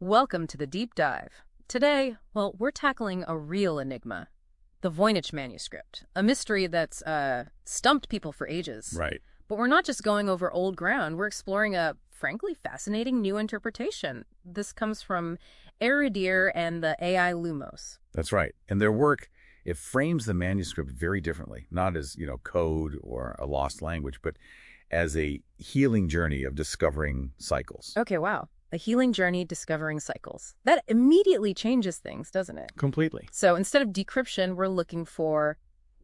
Welcome to the deep dive. Today, well, we're tackling a real enigma, the Voynich Manuscript, a mystery that's stumped people for ages. Right. But we're not just going over old ground, we're exploring a frankly fascinating new interpretation. This comes from Eridir and the AI Lumos. That's right. And their work, it frames the manuscript very differently, not as, code or a lost language, but as a healing journey of discovering cycles. Okay, wow. A healing journey discovering cycles. That immediately changes things, doesn't it? Completely. So instead of decryption, we're looking for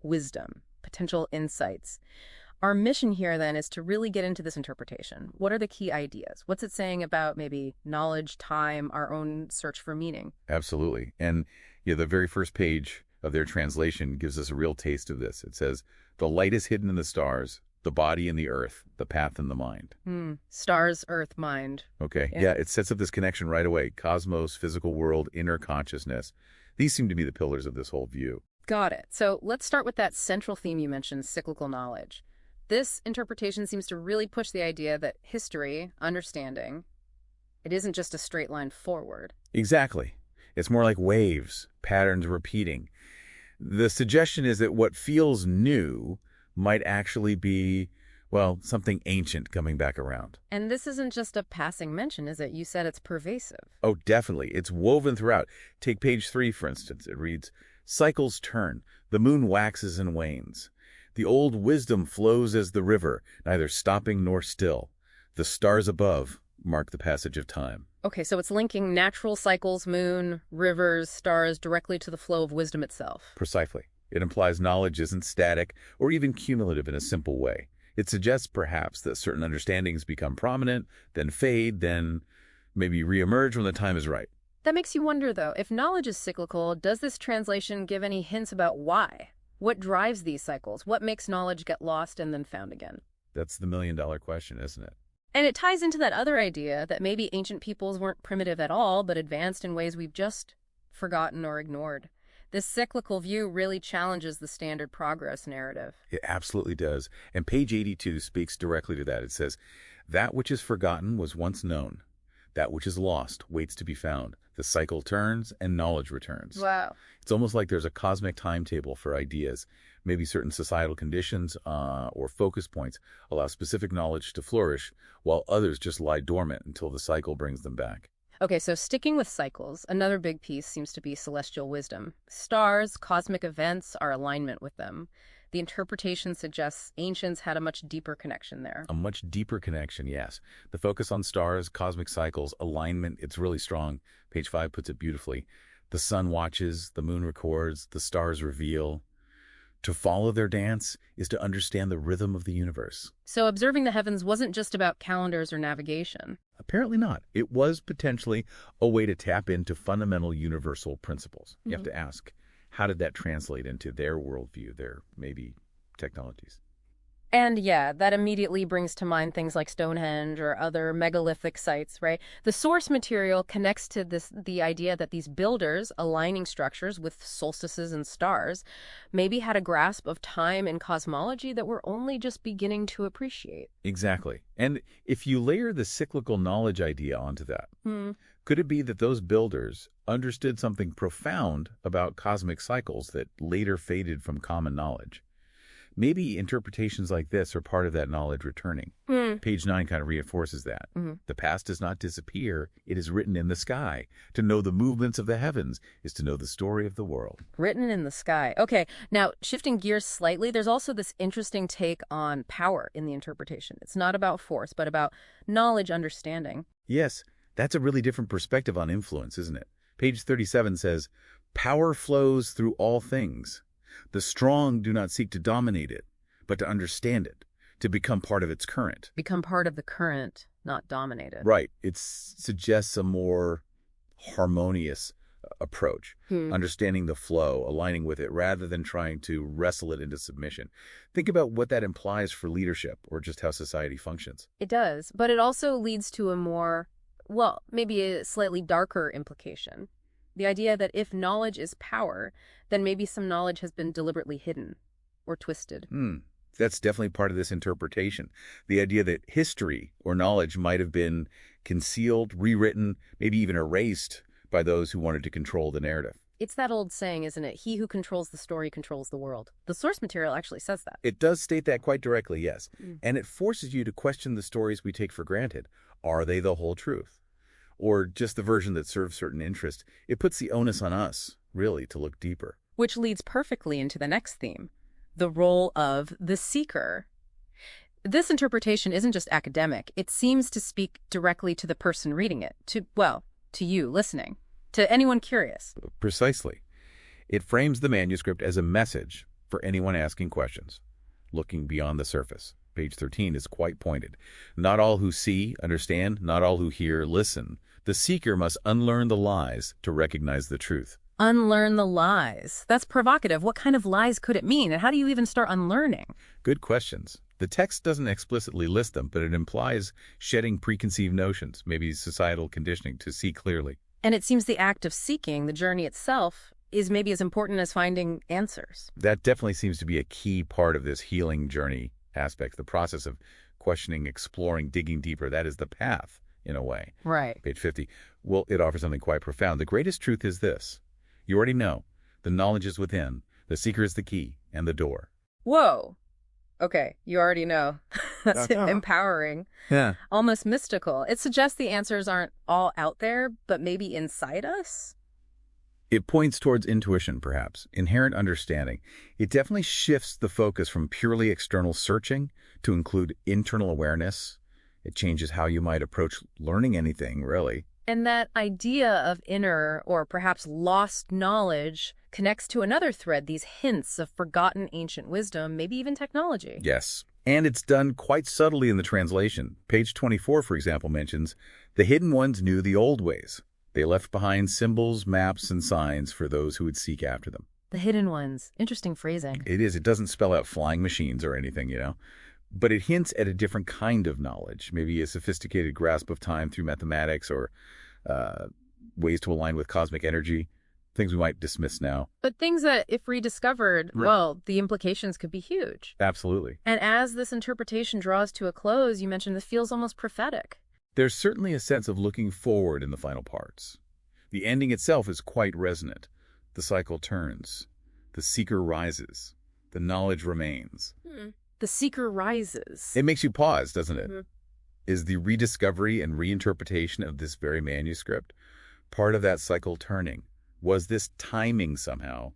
wisdom, potential insights. Our mission here, then, is to really get into this interpretation. What are the key ideas? What's it saying about maybe knowledge, time, our own search for meaning? Absolutely. And the very first page of their translation gives us a real taste of this. It says, "The light is hidden in the stars, the body in the earth, the path in the mind." Stars, earth, mind. Okay. Yeah, it sets up this connection right away. Cosmos, physical world, inner consciousness. These seem to be the pillars of this whole view. Got it. So let's start with that central theme you mentioned, cyclical knowledge. This interpretation seems to really push the idea that history, understanding, it isn't just a straight line forward. Exactly. It's more like waves, patterns repeating. The suggestion is that what feels new might actually be, well, something ancient coming back around. And this isn't just a passing mention, is it? You said it's pervasive. Oh, definitely. It's woven throughout. Take page 3, for instance. It reads, "Cycles turn. The moon waxes and wanes. The old wisdom flows as the river, neither stopping nor still. The stars above mark the passage of time." Okay, so it's linking natural cycles, moon, rivers, stars, directly to the flow of wisdom itself. Precisely. It implies knowledge isn't static or even cumulative in a simple way. It suggests perhaps that certain understandings become prominent, then fade, then maybe reemerge when the time is right. That makes you wonder, though, if knowledge is cyclical, does this translation give any hints about why? What drives these cycles? What makes knowledge get lost and then found again? That's the million-dollar question, isn't it? And it ties into that other idea that maybe ancient peoples weren't primitive at all, but advanced in ways we've just forgotten or ignored. This cyclical view really challenges the standard progress narrative. It absolutely does. And page 82 speaks directly to that. It says, "That which is forgotten was once known. That which is lost waits to be found. The cycle turns and knowledge returns." Wow. It's almost like there's a cosmic timetable for ideas. Maybe certain societal conditions or focus points allow specific knowledge to flourish, while others just lie dormant until the cycle brings them back. Okay, so sticking with cycles, another big piece seems to be celestial wisdom. Stars, cosmic events, our alignment with them. The interpretation suggests ancients had a much deeper connection there. A much deeper connection, yes. The focus on stars, cosmic cycles, alignment, it's really strong. Page 5 puts it beautifully. The sun watches, the moon records, the stars reveal. To follow their dance is to understand the rhythm of the universe. So observing the heavens wasn't just about calendars or navigation. Apparently not. It was potentially a way to tap into fundamental universal principles. You have to ask, how did that translate into their worldview, their maybe technologies? And yeah, that immediately brings to mind things like Stonehenge or other megalithic sites, right? The source material connects to the idea that these builders, aligning structures with solstices and stars, maybe had a grasp of time and cosmology that we're only just beginning to appreciate. Exactly. And if you layer the cyclical knowledge idea onto that, could it be that those builders understood something profound about cosmic cycles that later faded from common knowledge? Maybe interpretations like this are part of that knowledge returning. Page 9 kind of reinforces that. The past does not disappear. It is written in the sky. To know the movements of the heavens is to know the story of the world. Written in the sky. Okay, now shifting gears slightly, there's also this interesting take on power in the interpretation. It's not about force, but about knowledge, understanding. Yes, that's a really different perspective on influence, isn't it? Page 37 says, "Power flows through all things. The strong do not seek to dominate it, but to understand it, to become part of its current." Become part of the current, not dominate it. Right. It suggests a more harmonious approach, understanding the flow, aligning with it, rather than trying to wrestle it into submission. Think about what that implies for leadership or just how society functions. It does, but it also leads to a more, well, maybe a slightly darker implication. The idea that if knowledge is power, then maybe some knowledge has been deliberately hidden or twisted. That's definitely part of this interpretation. The idea that history or knowledge might have been concealed, rewritten, maybe even erased by those who wanted to control the narrative. It's that old saying, isn't it? He who controls the story controls the world. The source material actually says that. It does state that quite directly, yes. And it forces you to question the stories we take for granted. Are they the whole truth? Or just the version that serves certain interest? It puts the onus on us, really, to look deeper. Which leads perfectly into the next theme, the role of the seeker. This interpretation isn't just academic. It seems to speak directly to the person reading it, to you listening, to anyone curious. Precisely. It frames the manuscript as a message for anyone asking questions, looking beyond the surface. Page 13 is quite pointed. Not all who see, understand, not all who hear, listen. The seeker must unlearn the lies to recognize the truth. Unlearn the lies. That's provocative. What kind of lies could it mean? And how do you even start unlearning? Good questions. The text doesn't explicitly list them, but it implies shedding preconceived notions, maybe societal conditioning, to see clearly. And it seems the act of seeking, the journey itself, is maybe as important as finding answers. That definitely seems to be a key part of this healing journey aspect, the process of questioning, exploring, digging deeper. That is the path, in a way. Right. Page 50. Well, it offers something quite profound. The greatest truth is this. You already know. The knowledge is within. The seeker is the key and the door. Whoa. Okay, you already know. That's empowering. Yeah. Almost mystical. It suggests the answers aren't all out there, but maybe inside us? It points towards intuition, perhaps, inherent understanding. It definitely shifts the focus from purely external searching to include internal awareness. It changes how you might approach learning anything, really. And that idea of inner or perhaps lost knowledge connects to another thread, these hints of forgotten ancient wisdom, maybe even technology. Yes. And it's done quite subtly in the translation. Page 24, for example, mentions, the hidden ones knew the old ways. They left behind symbols, maps, and signs for those who would seek after them. The hidden ones. Interesting phrasing. It is. It doesn't spell out flying machines or anything, But it hints at a different kind of knowledge, maybe a sophisticated grasp of time through mathematics or ways to align with cosmic energy, things we might dismiss now. But things that, if rediscovered, well, the implications could be huge. Absolutely. And as this interpretation draws to a close, you mentioned this feels almost prophetic. There's certainly a sense of looking forward in the final parts. The ending itself is quite resonant. The cycle turns. The seeker rises. The knowledge remains. The seeker rises. It makes you pause, doesn't it? Is the rediscovery and reinterpretation of this very manuscript part of that cycle turning? Was this timing somehow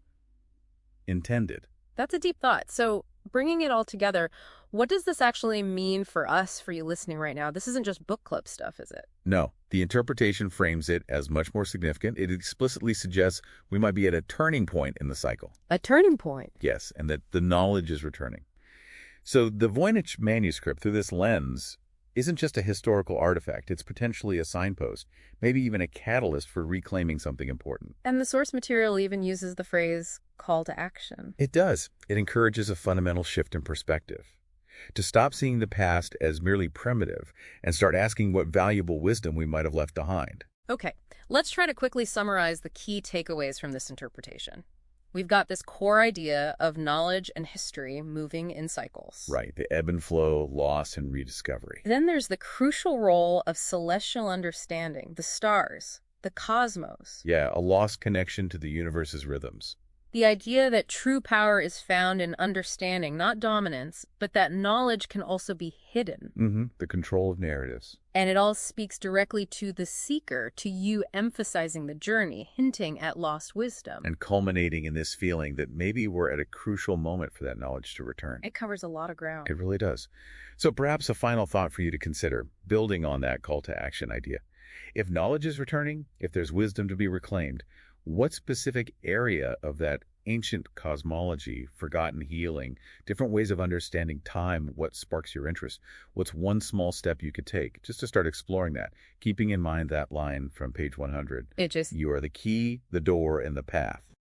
intended? That's a deep thought. So bringing it all together, what does this actually mean for us, for you listening right now? This isn't just book club stuff, is it? No. The interpretation frames it as much more significant. It explicitly suggests we might be at a turning point in the cycle. A turning point? Yes, and that the knowledge is returning. So the Voynich Manuscript, through this lens, isn't just a historical artifact. It's potentially a signpost, maybe even a catalyst for reclaiming something important. And the source material even uses the phrase call to action. It does. It encourages a fundamental shift in perspective. To stop seeing the past as merely primitive and start asking what valuable wisdom we might have left behind. Okay, let's try to quickly summarize the key takeaways from this interpretation. We've got this core idea of knowledge and history moving in cycles. Right, the ebb and flow, loss, and rediscovery. Then there's the crucial role of celestial understanding, the stars, the cosmos. Yeah, a lost connection to the universe's rhythms. The idea that true power is found in understanding, not dominance, but that knowledge can also be hidden. The control of narratives. And it all speaks directly to the seeker, to you emphasizing the journey, hinting at lost wisdom. And culminating in this feeling that maybe we're at a crucial moment for that knowledge to return. It covers a lot of ground. It really does. So perhaps a final thought for you to consider, building on that call to action idea. If knowledge is returning, if there's wisdom to be reclaimed, what specific area of that ancient cosmology, forgotten healing, different ways of understanding time, what sparks your interest? What's one small step you could take just to start exploring that, keeping in mind that line from page 100? You are the key, the door, and the path.